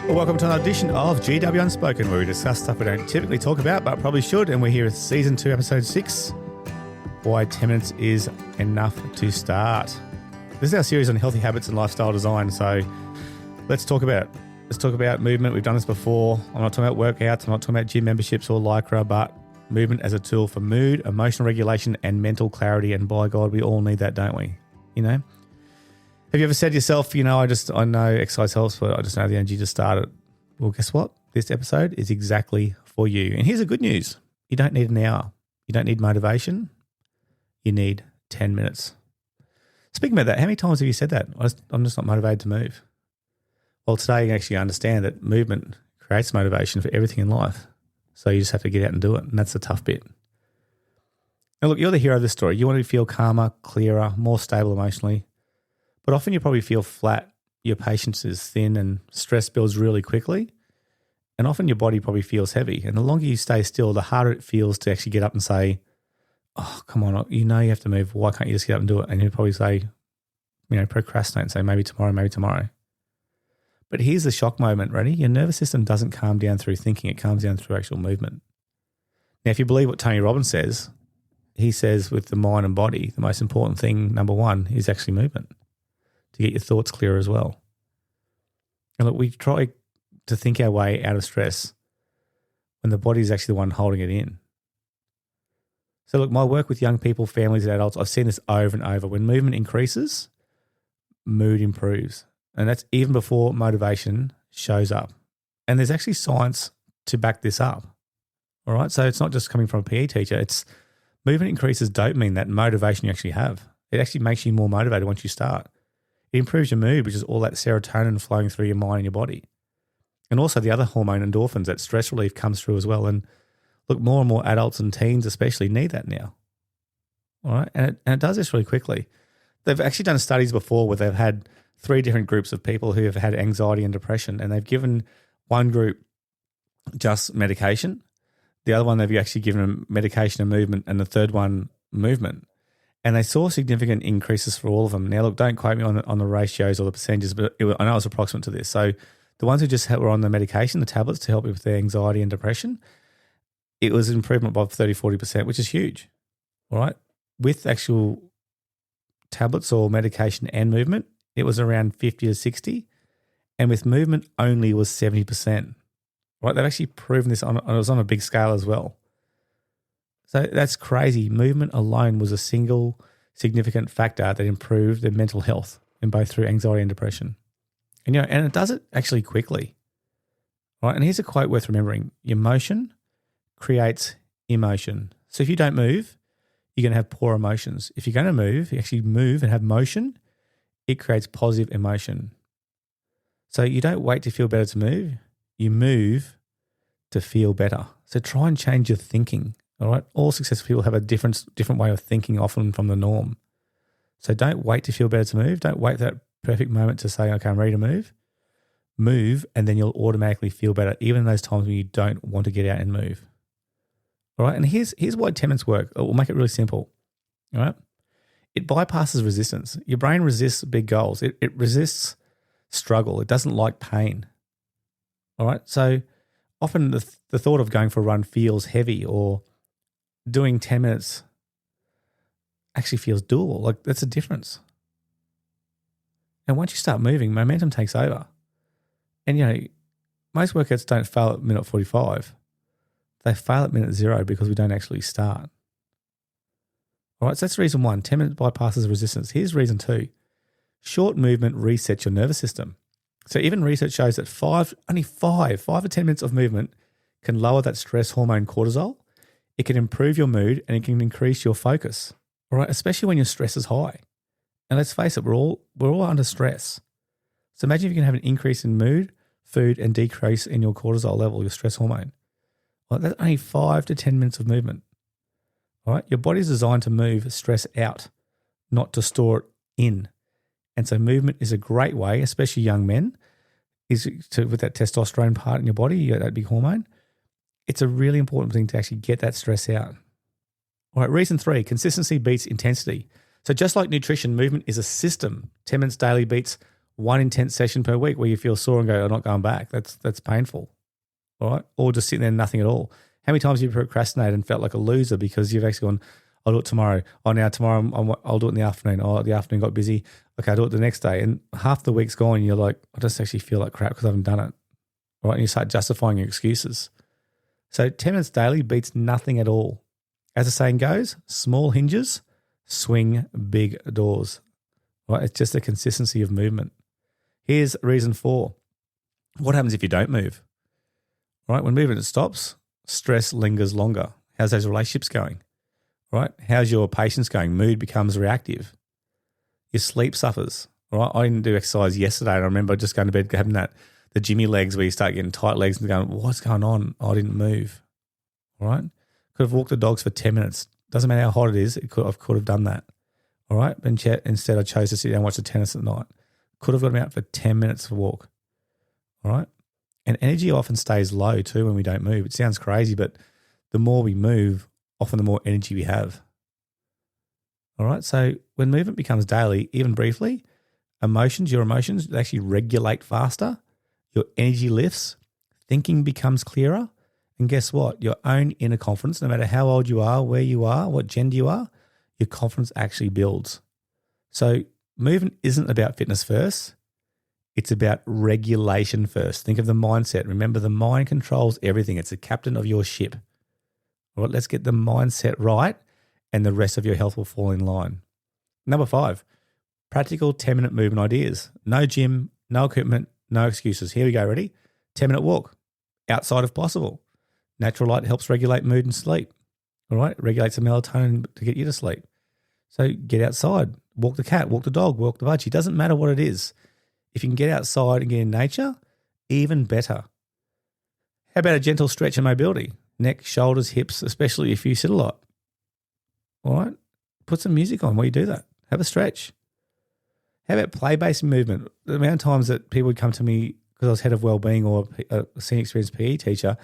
Well, welcome to another edition of GW Unspoken, where we discuss stuff we don't typically talk about, but probably should. And we're here with Season 2, Episode 6, Why 10 Minutes is Enough to Start. This is our series on healthy habits and lifestyle design, so let's talk about it. Let's talk about movement. We've done this before. I'm not talking about workouts. I'm not talking about gym memberships or Lycra, but movement as a tool for mood, emotional regulation, and mental clarity. And by God, we all need that, don't we? You know? Have you ever said to yourself, I know exercise helps, but I just don't have the energy to start it? Well, guess what? This episode is exactly for you. And here's the good news. You don't need an hour. You don't need motivation. You need 10 minutes. Speaking about that, how many times have you said that? I'm just not motivated to move. Well, today you actually understand that movement creates motivation for everything in life. So you just have to get out and do it. And that's the tough bit. Now, look, you're the hero of this story. You want to feel calmer, clearer, more stable emotionally. But often you probably feel flat, your patience is thin, and stress builds really quickly. And often your body probably feels heavy. And the longer you stay still, the harder it feels to actually get up and say, oh, come on, you have to move. Why can't you just get up and do it? And you'd probably say, procrastinate and say, maybe tomorrow. But here's the shock moment, ready? Your nervous system doesn't calm down through thinking. It calms down through actual movement. Now, if you believe what Tony Robbins says, he says with the mind and body, the most important thing, number one, is actually movement, to get your thoughts clear as well. And look, we try to think our way out of stress when the body is actually the one holding it in. So look, my work with young people, families and adults, I've seen this over and over. When movement increases, mood improves. And that's even before motivation shows up. And there's actually science to back this up. All right. So it's not just coming from a PE teacher. It's movement increases dopamine, that motivation you actually have. It actually makes you more motivated once you start. It improves your mood, which is all that serotonin flowing through your mind and your body. And also the other hormone, endorphins, that stress relief comes through as well. And look, more and more adults and teens especially need that now. All right. And it does this really quickly. They've actually done studies before where they've had 3 different groups of people who have had anxiety and depression, and they've given one group just medication. The other one, they've actually given them medication and movement, and the third one, movement. And they saw significant increases for all of them. Now, look, don't quote me on the ratios or the percentages, but I know it's approximate to this. So the ones who just were on the medication, the tablets to help with their anxiety and depression, it was an improvement by 30-40%, which is huge. All right. With actual tablets or medication and movement, it was around 50 to 60. And with movement only was 70%. Right. They've actually proven this it was on a big scale as well. So that's crazy. Movement alone was a single significant factor that improved their mental health in both through anxiety and depression. And it does it actually quickly. Right? And here's a quote worth remembering. Your motion creates emotion. So if you don't move, you're going to have poor emotions. If you're going to move, you actually move and have motion, it creates positive emotion. So you don't wait to feel better to move. You move to feel better. So try and change your thinking. All right. All successful people have a different way of thinking, often from the norm. So don't wait to feel better to move. Don't wait for that perfect moment to say, okay, I'm ready to move. Move, and then you'll automatically feel better, even in those times when you don't want to get out and move. All right. And here's why 10 minutes work. We'll make it really simple. All right. It bypasses resistance. Your brain resists big goals. It resists struggle. It doesn't like pain. All right. So often the thought of going for a run feels heavy, or doing 10 minutes actually feels doable. Like, that's a difference. And once you start moving, momentum takes over. And, most workouts don't fail at minute 45. They fail at minute 0 because we don't actually start. All right, so that's reason 1. 10 minutes bypasses resistance. Here's reason 2. Short movement resets your nervous system. So even research shows that 5 to 10 minutes of movement can lower that stress hormone cortisol. It can improve your mood, and it can increase your focus. All right, especially when your stress is high. And let's face it, we're all under stress. So imagine if you can have an increase in mood, food, and decrease in your cortisol level, your stress hormone. Well, that's only 5 to 10 minutes of movement. All right, your body's designed to move stress out, not to store it in. And so movement is a great way, especially young men, with that testosterone part in your body, you got that big hormone. It's a really important thing to actually get that stress out. All right, reason 3, consistency beats intensity. So just like nutrition, movement is a system. 10 minutes daily beats one intense session per week where you feel sore and go, I'm not going back. That's painful, all right? Or just sitting there and nothing at all. How many times have you procrastinated and felt like a loser because you've actually gone, I'll do it tomorrow. Oh, now tomorrow I'll do it in the afternoon. Oh, the afternoon got busy. Okay, I'll do it the next day. And half the week's gone and you're like, I just actually feel like crap because I haven't done it, all right? And you start justifying your excuses. So 10 minutes daily beats nothing at all. As the saying goes, small hinges swing big doors, right? It's just a consistency of movement. Here's reason 4. What happens if you don't move? Right? When movement stops, stress lingers longer. How's those relationships going? Right? How's your patience going? Mood becomes reactive. Your sleep suffers. Right? I didn't do exercise yesterday, and I remember just going to bed having the Jimmy legs where you start getting tight legs and going, what's going on? I didn't move. All right? Could have walked the dogs for 10 minutes. Doesn't matter how hot it is. I could have done that. All right? But instead I chose to sit down and watch the tennis at night. Could have got them out for 10 minutes of walk. All right? And energy often stays low too when we don't move. It sounds crazy, but the more we move, often the more energy we have. All right? So when movement becomes daily, even briefly, your emotions actually regulate faster. Your energy lifts. Thinking becomes clearer. And guess what? Your own inner confidence, no matter how old you are, where you are, what gender you are, your confidence actually builds. So movement isn't about fitness first. It's about regulation first. Think of the mindset. Remember, the mind controls everything. It's the captain of your ship. All right, let's get the mindset right and the rest of your health will fall in line. Number 5, practical 10-minute movement ideas. No gym, no equipment, no excuses. Here we go. Ready? 10-minute walk. Outside if possible. Natural light helps regulate mood and sleep. All right? It regulates the melatonin to get you to sleep. So get outside. Walk the cat, walk the dog, walk the budgie. It doesn't matter what it is. If you can get outside and get in nature, even better. How about a gentle stretch and mobility? Neck, shoulders, hips, especially if you sit a lot. All right? Put some music on while you do that. Have a stretch. How about play-based movement? The amount of times that people would come to me because I was head of wellbeing or a senior experienced PE teacher,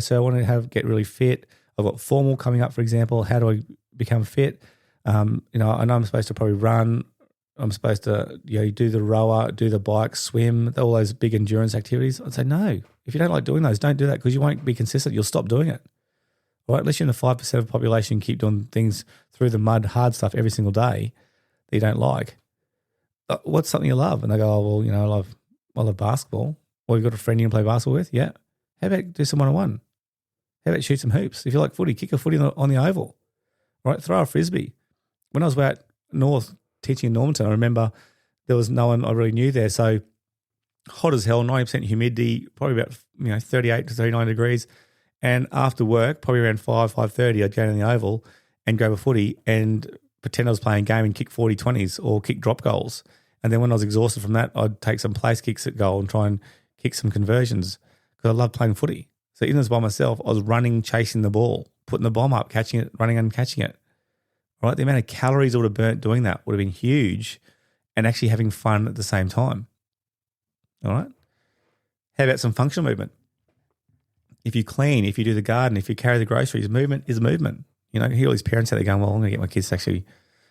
so I want to get really fit. I've got formal coming up, for example. How do I become fit? I know I'm supposed to probably run. I'm supposed to, do the rower, do the bike, swim, all those big endurance activities. I'd say, no, if you don't like doing those, don't do that because you won't be consistent. You'll stop doing it. All right, unless you're in the 5% of the population, keep doing things through the mud, hard stuff every single day that you don't like. What's something you love? And they go, oh, well, I love basketball. Or you've got a friend you can play basketball with? Yeah. How about do some one-on-one? How about shoot some hoops? If you like footy, kick a footy on the oval. All right, throw a frisbee. When I was out north teaching in Normanton, I remember there was no one I really knew there. So hot as hell, 90% humidity, probably about 38 to 39 degrees. And after work, probably around 5:30, I'd go down the oval and grab a footy and pretend I was playing a game and kick 40-20s or kick drop goals. And then when I was exhausted from that, I'd take some place kicks at goal and try and kick some conversions because I love playing footy. So even as by myself, I was running, chasing the ball, putting the bomb up, catching it, running and catching it. Right? The amount of calories I would have burnt doing that would have been huge and actually having fun at the same time. All right? How about some functional movement? If you clean, if you do the garden, if you carry the groceries, movement is movement. You hear all these parents out there going, well, I'm going to get my kids to actually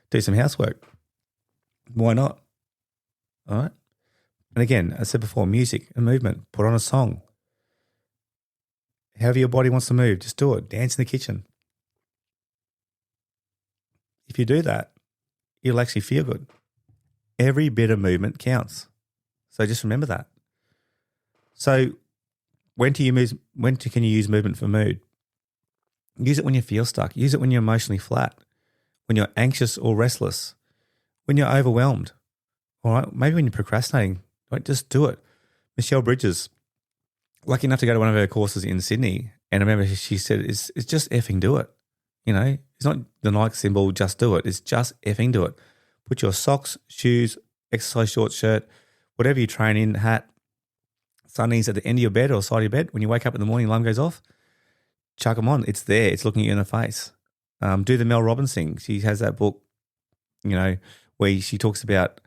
do some housework. Why not? All right? And again, as I said before, music and movement. Put on a song. However your body wants to move, just do it. Dance in the kitchen. If you do that, you'll actually feel good. Every bit of movement counts. So just remember that. So when can you use movement for mood? Use it when you feel stuck. Use it when you're emotionally flat, when you're anxious or restless, when you're overwhelmed. All right, maybe when you're procrastinating. Right, just do it. Michelle Bridges, lucky enough to go to one of her courses in Sydney, and I remember she said, it's just effing do it. It's not the Nike symbol, just do it. It's just effing do it. Put your socks, shoes, exercise shorts, shirt, whatever you train in, hat, sunnies at the end of your bed or side of your bed. When you wake up in the morning, alarm goes off, chuck them on. It's there. It's looking you in the face. Do the Mel Robbins thing. She has that book, where she talks about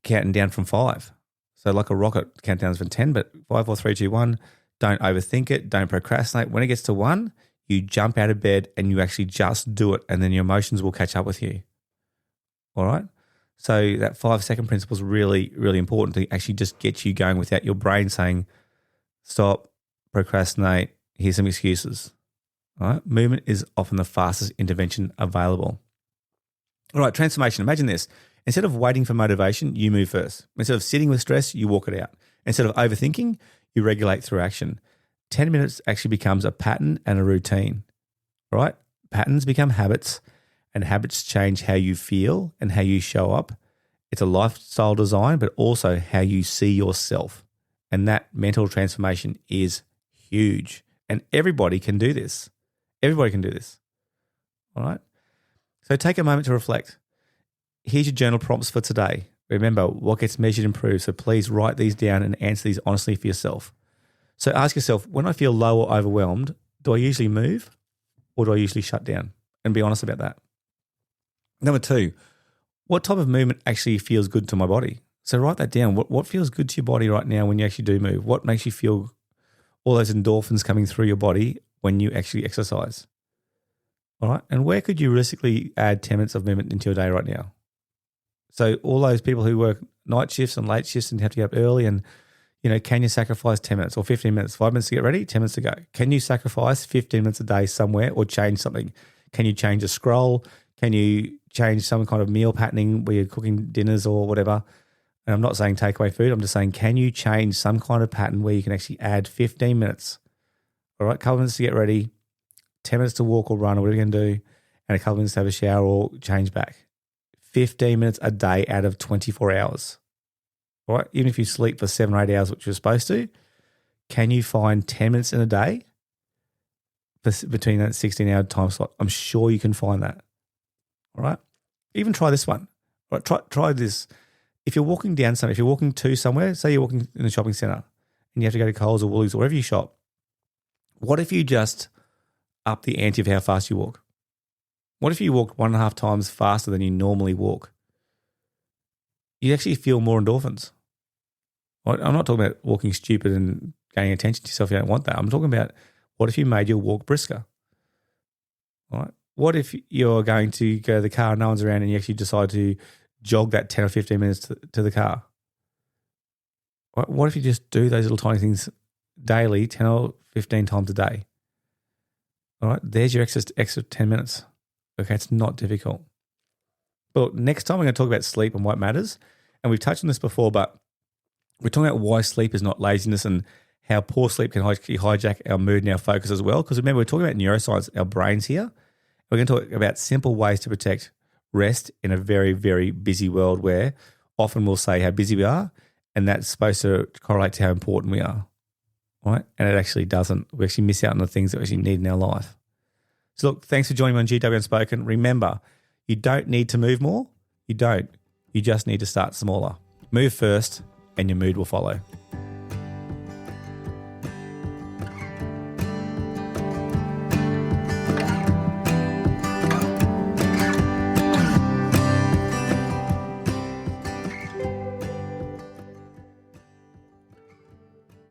counting down from 5. So like a rocket, count down from 10, but 5, 4, 3, 2, 1. Don't overthink it. Don't procrastinate. When it gets to 1, you jump out of bed and you actually just do it, and then your emotions will catch up with you. All right? So that 5-second principle is really, really important to actually just get you going without your brain saying, stop, procrastinate, here's some excuses. All right? Movement is often the fastest intervention available. All right, transformation. Imagine this. Instead of waiting for motivation, you move first. Instead of sitting with stress, you walk it out. Instead of overthinking, you regulate through action. 10 minutes actually becomes a pattern and a routine. All right? Patterns become habits, and habits change how you feel and how you show up. It's a lifestyle design, but also how you see yourself. And that mental transformation is huge. And everybody can do this. Everybody can do this. All right? So take a moment to reflect. Here's your journal prompts for today. Remember, what gets measured improves. So please write these down and answer these honestly for yourself. So ask yourself, when I feel low or overwhelmed, do I usually move or do I usually shut down? And be honest about that. Number 2, what type of movement actually feels good to my body? So write that down. What feels good to your body right now when you actually do move? What makes you feel all those endorphins coming through your body when you actually exercise? All right. And where could you realistically add 10 minutes of movement into your day right now? So all those people who work night shifts and late shifts and have to get up early and, can you sacrifice 10 minutes or 15 minutes, 5 minutes to get ready, 10 minutes to go? Can you sacrifice 15 minutes a day somewhere or change something? Can you change a scroll? Can you change some kind of meal patterning where you're cooking dinners or whatever? And I'm not saying take away food. I'm just saying, can you change some kind of pattern where you can actually add 15 minutes, all right, couple minutes to get ready, 10 minutes to walk or run or whatever you're going to do, and a couple minutes to have a shower or change back. 15 minutes a day out of 24 hours, all right? Even if you sleep for 7 or 8 hours, which you're supposed to, can you find 10 minutes in a day between that 16-hour time slot? I'm sure you can find that, all right? Even try this one. All right, try this. If you're walking down somewhere, if you're walking to somewhere, say you're walking in a shopping centre and you have to go to Coles or Woolies or wherever you shop, what if you just up the ante of how fast you walk? What if you walked 1.5 times faster than you normally walk? You actually feel more endorphins. I'm not talking about walking stupid and gaining attention to yourself. You don't want that. I'm talking about what if you made your walk brisker? All right. What if you're going to go to the car and no one's around and you actually decide to jog that 10 or 15 minutes to the car? All right. What if you just do those little tiny things daily, 10 or 15 times a day? All right. There's your extra 10 minutes. Okay, it's not difficult. But next time we're going to talk about sleep and what matters. And we've touched on this before, but we're talking about why sleep is not laziness and how poor sleep can hijack our mood and our focus as well. Because remember, we're talking about neuroscience, our brains here. We're going to talk about simple ways to protect rest in a very, very busy world where often we'll say how busy we are, and that's supposed to correlate to how important we are, right? And it actually doesn't. We actually miss out on the things that we actually need in our life. So look, thanks for joining me on GW Unspoken. Remember, you don't need to move more. You don't. You just need to start smaller. Move first and your mood will follow.